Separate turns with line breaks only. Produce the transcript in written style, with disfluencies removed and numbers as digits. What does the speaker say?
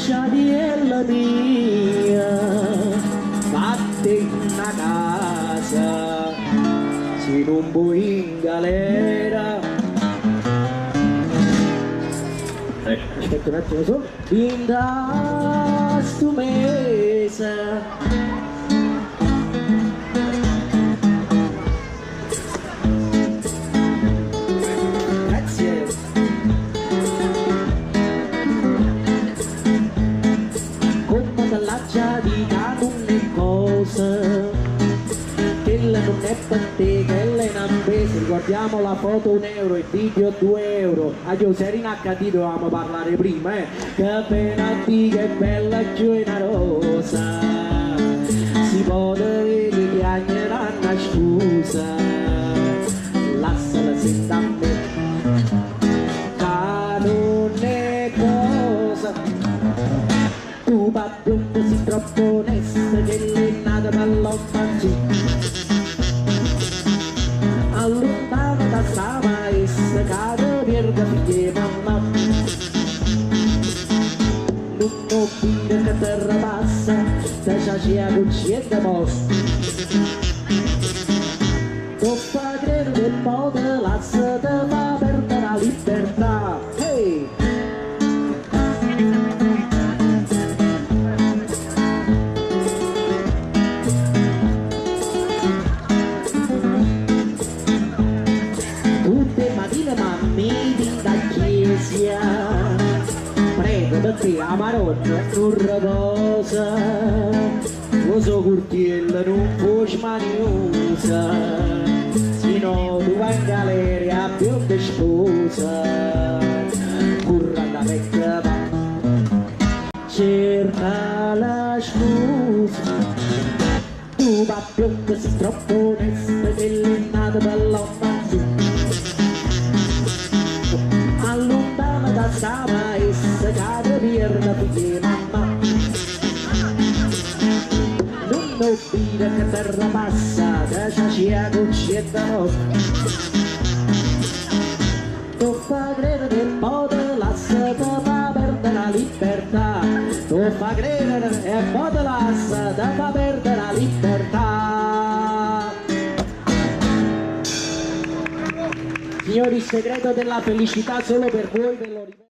lasciatiella mia, fatti una casa, se non vuoi in galera. Aspetta un attimo solo. In da sto mese. Grazie. Come dall'accia di canone cosa, quella non è per te, quella è una spesa. Ricordiamo la foto 1 euro, il video 2 euro. Io se eri in HD dovevamo parlare prima, che pena di che bella giù una rosa, si può vedere piagneranno a scusa, lasciala senta a me, che non è cosa. Tu pappi un po' si troppo onesta, che l'è nata per l'offensiva, allontano da sta maestra, che pierde figlie mamma. Non ho finito che terra passa, se c'è la coscienza posta. Non fa credere che poi te lascia, te fa perdere la libertà. Hey! Tutte mattine mammini da chiesa, prego perché la maronna non riposa, lo so curtiello non può smaniosa, se no tu vai in galera più che sposa, curra da vecchia va, cerca la scusa, tu va più che sei troppo onesta, che l'è nata per l'offensiva, allontana da sta maestra, che pierde figlie mamma. Non ho vita che terra passa, che c'è la coscienza nostra. Non fa credere che poi te lascia, te fa perdere la libertà. Non fa credere che poi te lascia, te fa perdere la libertà. Signori, il segreto della felicità solo per voi ve lo ripeto.